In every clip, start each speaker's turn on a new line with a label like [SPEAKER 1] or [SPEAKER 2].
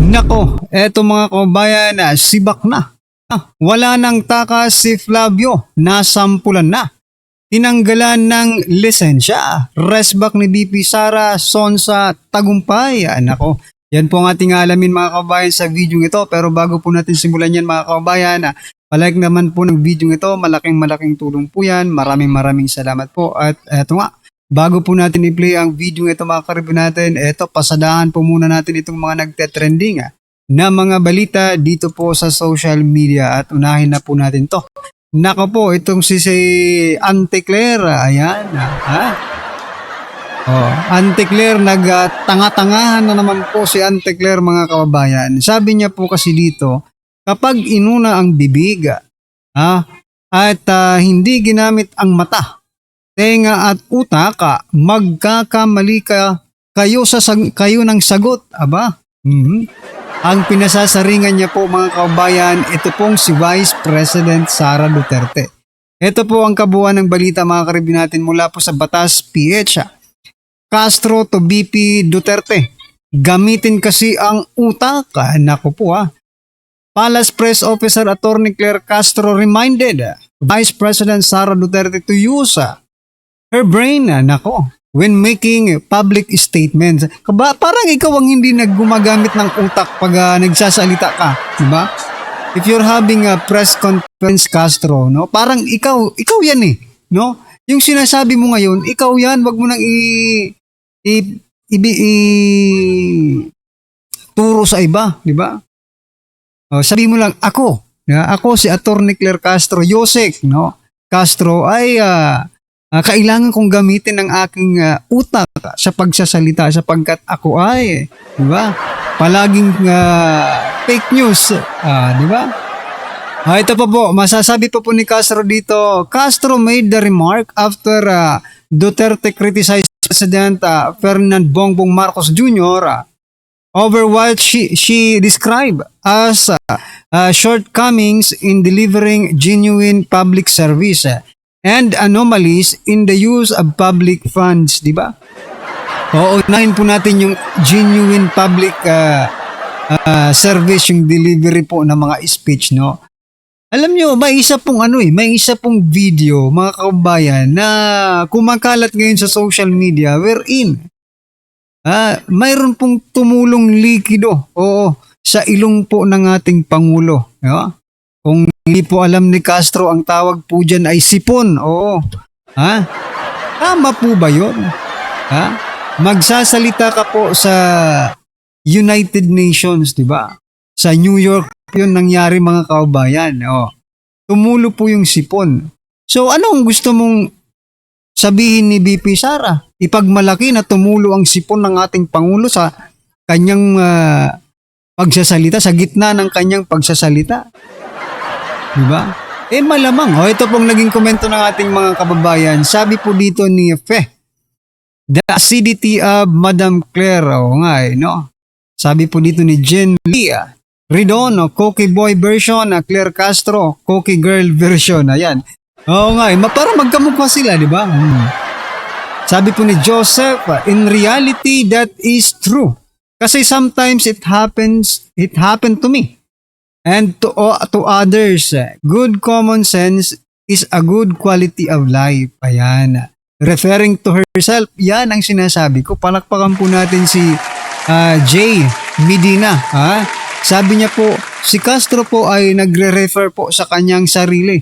[SPEAKER 1] Nako, eto mga kabayan, sibak na. Wala nang takas si Flavio, nasampulan na. Tinanggalan ng lisensya. Resback ni BP Sara Sonsa Tagumpay. Nako, yan po ang ating alamin mga kabayan sa video ito. Pero bago po natin simulan yan mga kabayan, palike naman po ng video ito. Malaking tulong po yan. Maraming salamat po. At eto nga, bago po natin i-play ang video ito mga karibin natin, eto pasadahan po muna natin itong mga nagte-trending na mga balita dito po sa social media at unahin na po natin to. Nako po, itong si Auntie Claire, ayan, Auntie Claire, nagtanga-tangahan na naman po si Auntie Claire mga kababayan. Sabi niya po kasi dito, kapag inuna ang bibig, at hindi ginamit ang mata, tenga at utak, magkakamali kayo ng sagot. Aba, Ang pinasasaringan niya po mga kababayan, ito pong si Vice President Sara Duterte. Ito po ang kabuuan ng balita mga karibin natin mula po sa Batas PH. Castro to BP Duterte. Gamitin kasi ang utak. Naku po Palace Press Officer Attorney Claire Castro reminded Vice President Sara Duterte to use her brain, when making public statements. Parang ikaw ang hindi naggumagamit ng utak pag nagsasalita ka, di ba? If you're having a press conference, Castro, no? Parang ikaw yan no? Yung sinasabi mo ngayon, ikaw yan, wag mo nang turo sa iba, di ba? Sabi mo lang, ako si Attorney Claire Castro Yosek, no? Castro ay kailangan kong gamitin ng aking utak sa pagsasalita sapagkat ako ay, di ba? Palaging fake news, di ba? Ito pa po, masasabi pa po ni Castro dito. Castro made the remark after Duterte criticized President Ferdinand Bongbong Marcos Jr. Over what she described as shortcomings in delivering genuine public service and anomalies in the use of public funds, di ba? Unahin po natin yung genuine public service, yung delivery po ng mga speech, no? Alam nyo, may isa pong video, mga kababayan, na kumakalat ngayon sa social media wherein mayroon pong tumulong likido, sa ilong po ng ating Pangulo, di ba? Kung hindi po alam ni Castro, ang tawag po dyan ay sipon. Tama po ba yun? Magsasalita ka po sa United Nations, di ba? Sa New York yun nangyari mga kababayan. Tumulo po yung sipon. So anong gusto mong sabihin ni BP Sara? Ipagmalaki na tumulo ang sipon ng ating Pangulo sa kanyang pagsasalita, sa gitna ng kanyang pagsasalita. Diba? Malamang. Ito pong naging komento ng ating mga kababayan. Sabi po dito ni Fe, the acidity of Madam Claire. No? Sabi po dito ni Jen Lee, Ridon, Cookie Boy version, Claire Castro, Cookie Girl version. Ayan. Para magkamukha sila, di ba? Sabi po ni Joseph, in reality, that is true. Kasi sometimes it happened to me. And to others, good common sense is a good quality of life. Ayan. Referring to herself, yan ang sinasabi ko. Palakpakan po natin si Jay Medina. Sabi niya po, si Castro po ay nagre-refer po sa kanyang sarili.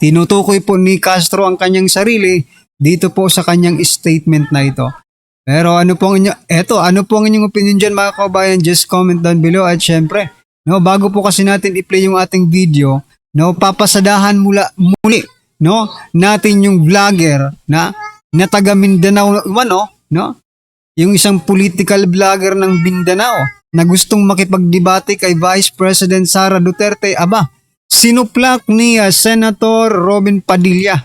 [SPEAKER 1] Tinutukoy po ni Castro ang kanyang sarili dito po sa kanyang statement na ito. Pero ano po ang inyong opinion dyan mga kabayan? Just comment down below at syempre, no, bago po kasi natin i-play yung ating video, no, papasadahan muli, no, natin yung vlogger na taga Mindanao, no, yung isang political vlogger ng Mindanao na gustong makipagdebate kay Vice President Sara Duterte. Sinuplak ni Senator Robin Padilla.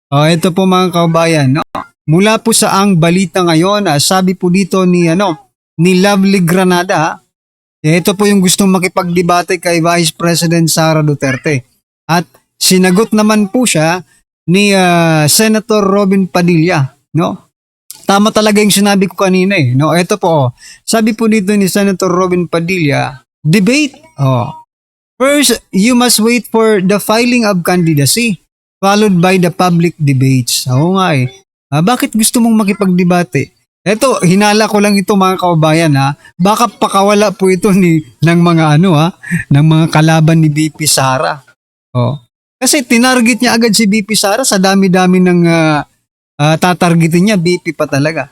[SPEAKER 1] Ito po mga kabayan, no, mula po sa ang balita ngayon, sabi po dito ni Lovely Granada, ito po yung gustong makipagdebate kay Vice President Sara Duterte. At sinagot naman po siya ni Senator Robin Padilla, no? tama talaga yung sinabi ko kanina eh. No, ito po. Sabi po dito ni Senator Robin Padilla, debate. First, you must wait for the filing of candidacy, followed by the public debates. Oo nga eh. Bakit gusto mong makipagdebate? Eto, hinala ko lang ito mga kababayan ha. Baka pakawala po ito ng mga ng mga kalaban ni BP Sara. Kasi tinarget niya agad si BP Sara sa dami-dami ng tatargetin niya, BP pa talaga.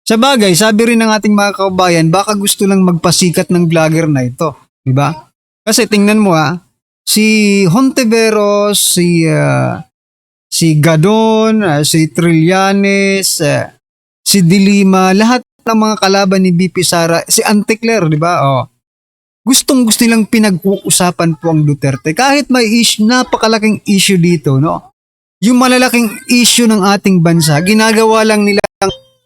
[SPEAKER 1] Sa bagay, sabi rin ng ating mga kababayan, baka gusto lang magpasikat ng vlogger na ito. Diba? Kasi tingnan mo si Hontiveros, si Gadon, si Trillanes, si Dilima, lahat ng mga kalaban ni BP Sara, si Anticler, di ba? Gustong-gusto nilang pinag-uusapan po ang Duterte. Kahit may napakalaking issue dito, no? Yung malalaking issue ng ating bansa, ginagawa lang nila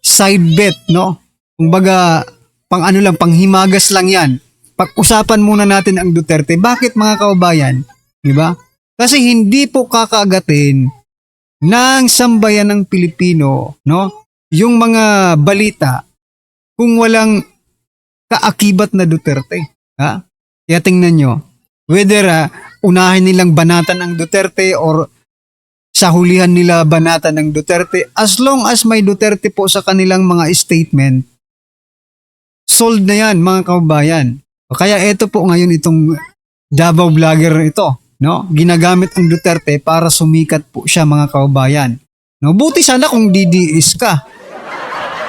[SPEAKER 1] side bet, no? Kumbaga, panghimagas lang yan. Pag-usapan muna natin ang Duterte. Bakit mga kababayan? Di ba? Kasi hindi po kakaagatin ng sambayan ng Pilipino, no? Yung mga balita kung walang kaakibat na Duterte. Kaya tingnan nyo, whether unahin nilang banatan ang Duterte or sa hulihan nila banatan ng Duterte, as long as may Duterte po sa kanilang mga statement, sold na yan mga kababayan. Kaya ito po ngayon itong Davao vlogger ito, no? Ginagamit ang Duterte para sumikat po siya mga kababayan. No, buti sana kung DDS ka.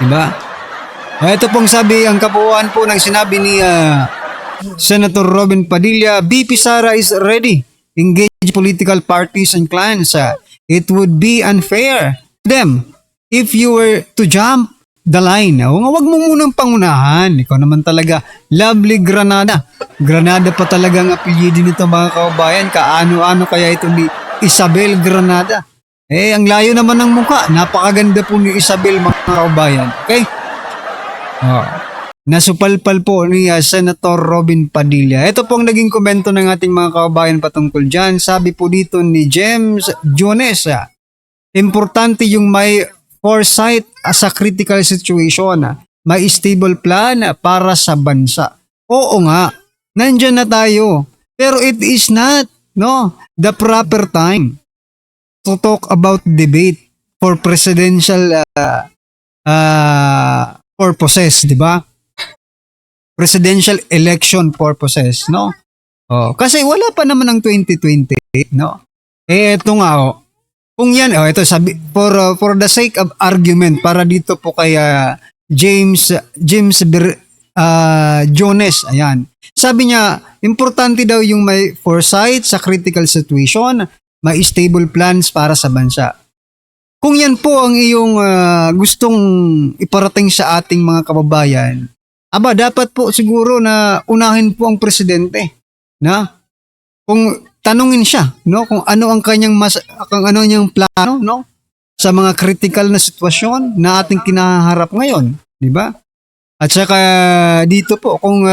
[SPEAKER 1] Diba? Ito pong sabi ang kabuuan po ng sinabi ni Senator Robin Padilla, BP Sara is ready. Engage political parties and clans. It would be unfair to them if you were to jump the line. Wag mo munang pangunahan. Ikaw naman talaga, Lovely Granada. Granada pa talagang apelyido nito mga kababayan. Kaano-ano kaya ito ni Isabel Granada? Ang layo naman ng mukha. Napakaganda po ni Isabel mga kababayan. Okay? Nasupalpal po ni Senator Robin Padilla. Ito pong naging komento ng ating mga kababayan patungkol dyan. Sabi po dito ni James Jones, importante yung may foresight sa critical situation, may stable plan para sa bansa. Oo nga, nandyan na tayo. Pero it is not the proper time to talk about debate for presidential purposes, di ba? Presidential election purposes, no? Kasi wala pa naman ang 2020, no? Ito nga, kung yan, ito sabi, for the sake of argument, para dito po kay James Jones, ayan. Sabi niya, importante daw yung may foresight sa critical situation, may stable plans para sa bansa. Kung yan po ang iyong gustong iparating sa ating mga kababayan, dapat po siguro na unahin po ang presidente, na kung tanungin siya, no, kung ano ang kanyang plano, no, sa mga critical na sitwasyon na ating kinaharap ngayon, di ba? At saka dito po kung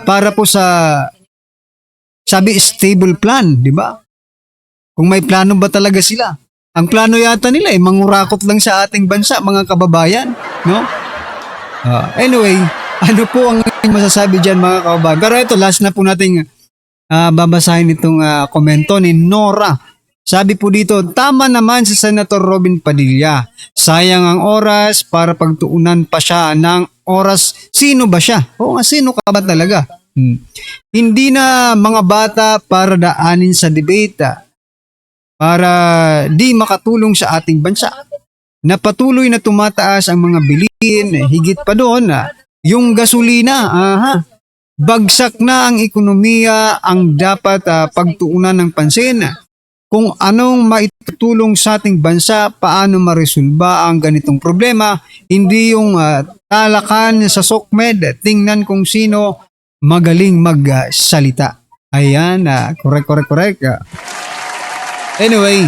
[SPEAKER 1] para po sa sabi stable plan, di ba? Kung may plano ba talaga sila? Ang plano yata nila mangurakot lang sa ating bansa, mga kababayan, no? Anyway, ano po ang masasabi dyan mga kababayan? Pero ito, last na po nating babasahin itong komento ni Nora. Sabi po dito, tama naman si Senator Robin Padilla. Sayang ang oras para pagtuunan pa siya ng oras. Sino ba siya? Oo nga, sino ka ba talaga? Hindi na mga bata para daanin sa debate para di makatulong sa ating bansa. Na patuloy na tumataas ang mga bilihin, higit pa doon yung gasolina. Bagsak na ang ekonomiya, ang dapat pagtuunan ng pansin. Kung anong maitutulong sa ating bansa, paano maresolba ang ganitong problema, hindi yung talakan sa SOCMED, tingnan kung sino magaling magsalita. Ayan, correct. Anyway,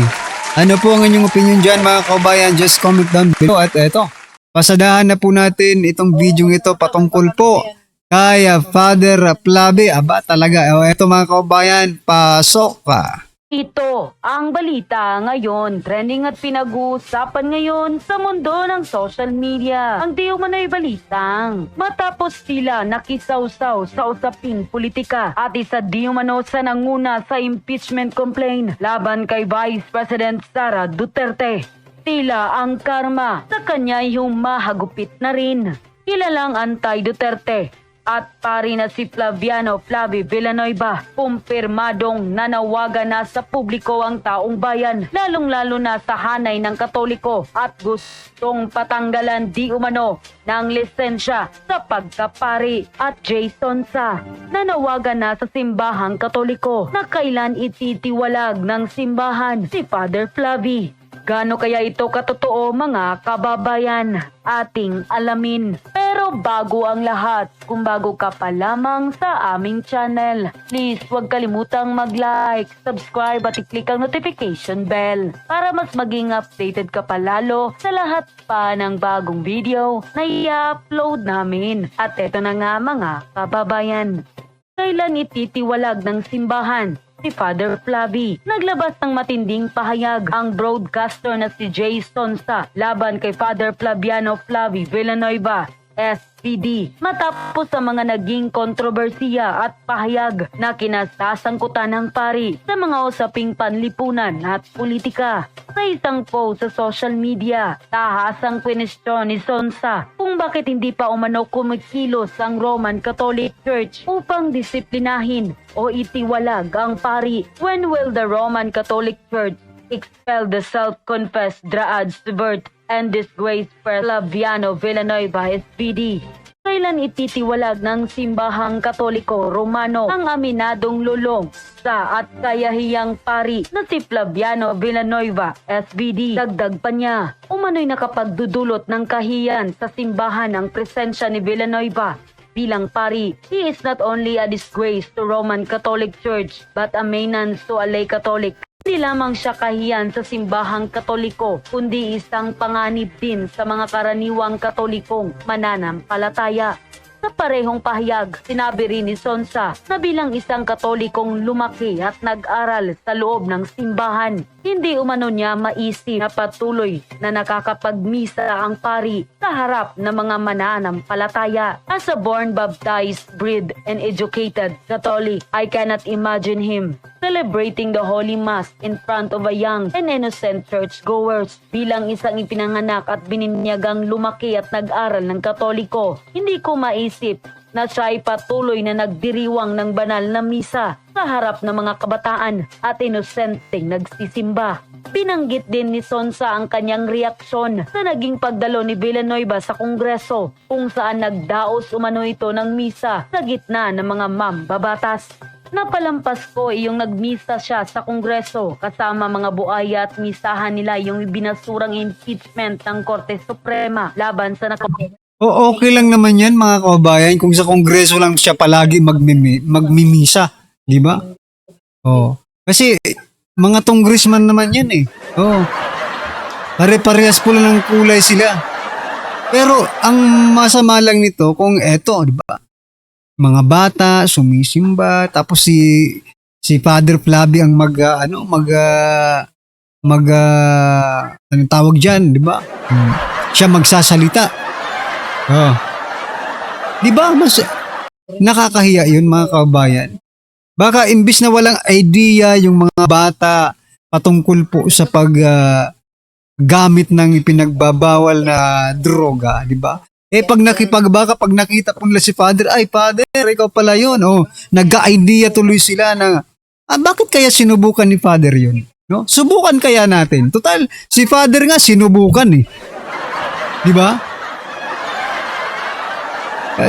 [SPEAKER 1] ano po ang inyong opinion dyan mga kababayan? Just comment down below. At eto, pasadahan na po natin itong video ito patungkol po kay Father Plabe. Talaga, eto mga kababayan, pasok ka.
[SPEAKER 2] Ito ang balita ngayon, trending at pinag-uusapan ngayon sa mundo ng social media. Ang di umano'y balitang matapos sila nakisawsaw sa usaping politika at isa di umano sa nanguna sa impeachment complaint laban kay Vice President Sara Duterte. Tila ang karma sa kanya yung mahagupit na rin. Kilalang anti-Duterte at pari na si Flaviano Flavi Villanueva, kumpirmadong nanawagan na sa publiko ang taong bayan, lalong-lalo na sa hanay ng Katoliko at gustong patanggalan di umano ng lisensya sa pagkapari. At Jason Sa, nanawagan na sa simbahang Katoliko na kailan ititiwalag ng simbahan si Father Flavi. Gaano kaya ito katotoo mga kababayan? Ating alamin. Pero bago ang lahat, kung bago ka pa lamang sa aming channel, please huwag kalimutang mag-like, subscribe at i-click ang notification bell para mas maging updated ka pa lalo sa lahat pa ng bagong video na i-upload namin. At eto na nga mga kababayan. Kailan ititiwalag ng simbahan si Father Flavi? Naglabas ng matinding pahayag ang broadcaster na si Jason Sa laban kay Father Flaviano Flavi Villanueva, SPD, matapos sa mga naging kontrobersiya at pahayag na kinasasangkutan ng pari sa mga usaping panlipunan at politika. Sa isang post sa social media, tahasang kwestiyon ni Sonsa kung bakit hindi pa umano kumikilos ang Roman Catholic Church upang disiplinahin o itiwalag ang pari. When will the Roman Catholic Church expel the self-confessed Draad subvert and disgrace Flaviano Villanueva, SPD? Kailan ititiwalag ng simbahang Katoliko Romano ang aminadong lulong sa at kayahiyang pari na si Flaviano Villanueva, SPD? Dagdag pa niya, umano'y nakapagdudulot ng kahiyan sa simbahan ang presensya ni Villanueva bilang pari. He is not only a disgrace to Roman Catholic Church but a menace to a lay Catholic. Hindi lamang siya kahiyan sa simbahang Katoliko, kundi isang panganib din sa mga karaniwang Katolikong mananampalataya. Sa parehong pahayag, sinabi rin ni Sonsa na bilang isang Katolikong lumaki at nag-aral sa loob ng simbahan, hindi umano niya maisip na patuloy na nakakapagmisa ang pari sa harap ng mga mananampalataya. As a born, baptized, bred, and educated Catholic, I cannot imagine him celebrating the Holy Mass in front of a young and innocent churchgoers. Bilang isang ipinanganak at bininyagang lumaki at nag-aral ng Katoliko, hindi ko maisip na siya ay patuloy na nagdiriwang ng banal na misa sa harap ng mga kabataan at inosenteng nagsisimba. Binanggit din ni Sonsa ang kanyang reaksyon sa naging pagdalo ni Villanueva sa Kongreso kung saan nagdaos umano ito ng misa sa gitna ng mga mambabatas. Napalampas ko yung nagmisa siya sa Kongreso kasama mga buaya at misahan nila yung binasurang impeachment ng Korte Suprema laban sa
[SPEAKER 1] O okay lang naman yan mga kababayan kung sa kongreso lang siya palagi magmimisa, di ba? Oh. Kasi mga congressman naman yan eh. Oh. Pare-parehas po lang ng kulay sila. Pero ang masama lang nito kung eto, di ba? Mga bata sumisimba tapos si Father Flavi ang anong tawag diyan, di ba? Siya magsasalita. Oh. Di ba mas nakakahiya 'yun mga kababayan? Baka imbis na walang idea yung mga bata patungkol po sa gamit ng ipinagbabawal na droga, di ba? Pag nakita po nila si Father, ay Father, ikaw pala yun. Oh, nagka-idea tuloy sila na, bakit kaya sinubukan ni Father yun? No? Subukan kaya natin. Total, si Father nga sinubukan eh. Di ba?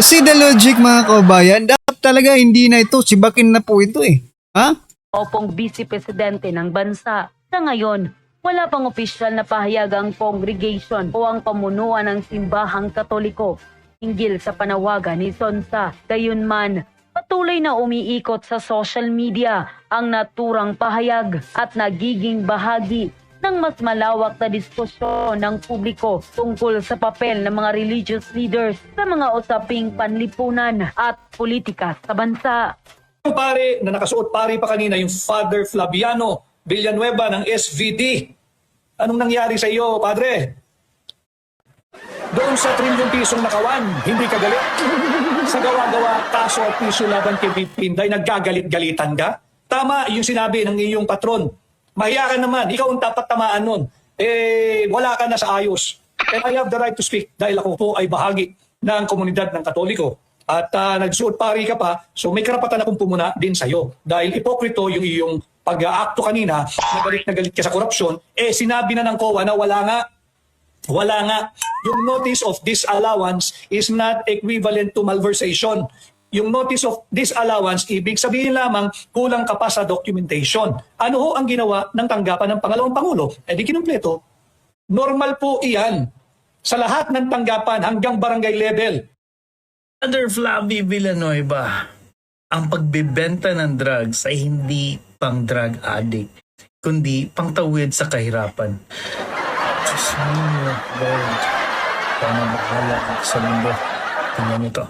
[SPEAKER 1] See the logic mga kababayan, dapat talaga hindi na ito, sibakin na po ito eh. Ha?
[SPEAKER 2] Opong Vice Presidente ng bansa. Sa ngayon, wala pang opisyal na pahayag ang congregation o ang pamunuan ng simbahang Katoliko hinggil sa panawagan ni Sonsa. Gayunman, patuloy na umiikot sa social media ang naturang pahayag at nagiging bahagi ng mas malawak na diskusyon ng publiko tungkol sa papel ng mga religious leaders sa mga usaping panlipunan at politika sa bansa.
[SPEAKER 3] Yung pare na nakasuot pare pa kanina, yung Father Flaviano Villanueva ng SVD. Anong nangyari sa iyo, padre? Doon sa trilyong pisong nakawan, hindi ka galit? Sa gawa-gawa, kaso at piso laban kay BP Inday, naggagalit-galitan ka? Tama yung sinabi ng iyong patron. Mahiya ka naman, ikaw ang dapat tamaan nun. Wala ka na sa ayos. And I have the right to speak dahil ako po ay bahagi ng komunidad ng Katoliko. At nagsuot pari ka pa, so may karapatan akong pumuna din sa'yo. Dahil ipokrito yung iyong pag-aakto kanina, na galit ka sa korupsyon, sinabi na ng COA na wala nga. Yung notice of disallowance is not equivalent to malversation. Yung notice of disallowance, ibig sabihin lamang kulang ka pa sa documentation. Ano ho ang ginawa ng tanggapan ng pangalawang Pangulo? Di kinumpleto. Normal po iyan sa lahat ng tanggapan hanggang barangay level.
[SPEAKER 4] Father Flavie Villanueva, ang pagbebenta ng drugs ay hindi pang drug addict, kundi pangtawid sa kahirapan. Diyos mo, Lord, paano bahala sa mundo? Tingnan ito.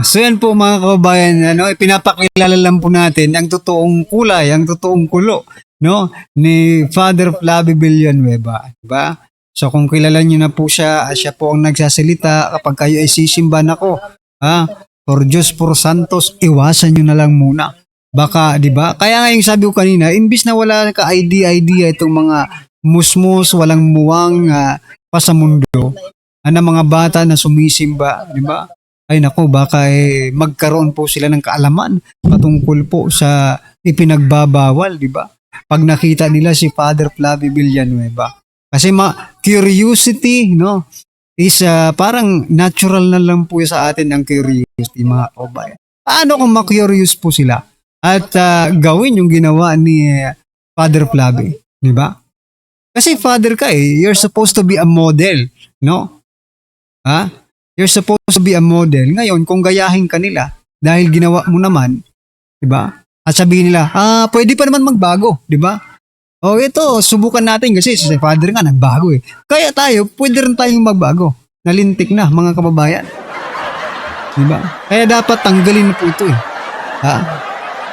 [SPEAKER 1] So yan po mga kababayan, ipinapakilala lang po natin ang totoong kulay, ang totoong kulo, no, ni Father Flavie Villanueva, diba? So kung kilala niyo na po siya, siya po ang nagsasalita kapag kayo ay sisimba nako, por Diyos, por Santos, iwasan niyo na lang muna. Baka, diba? Kaya nga yung sabi ko kanina, imbis na wala ka idea itong mga musmus, walang muwang pa sa mundo, na mga bata na sumisimba, diba? Ay nako, baka magkaroon po sila ng kaalaman patungkol po sa ipinagbabawal, di ba? Pag nakita nila si Father Flavie Villanueva. Kasi curiosity, no, is parang natural na lang po sa atin ang curiosity, mga kababayan. Paano kung ma-curious po sila at gawin yung ginawa ni Father Flavie, di ba? Kasi father ka you're supposed to be a model, no? You're supposed to be a model. Ngayon, kung gayahin ka nila, dahil ginawa mo naman, di ba? At sabihin nila, pwede pa naman magbago, di ba? O ito, subukan natin kasi si father nga nagbago Kaya tayo, pwede rin tayong magbago. Nalintik na, mga kababayan. Di ba? Kaya dapat tanggalin na po ito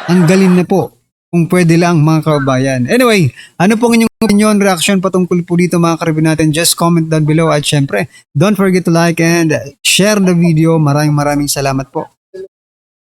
[SPEAKER 1] Tanggalin na po. Kung pwede lang, mga kababayan. Anyway, ano pong inyong opinion, reaction patungkol po dito mga karibin natin? Just comment down below at syempre, don't forget to like and share the video. Maraming salamat po.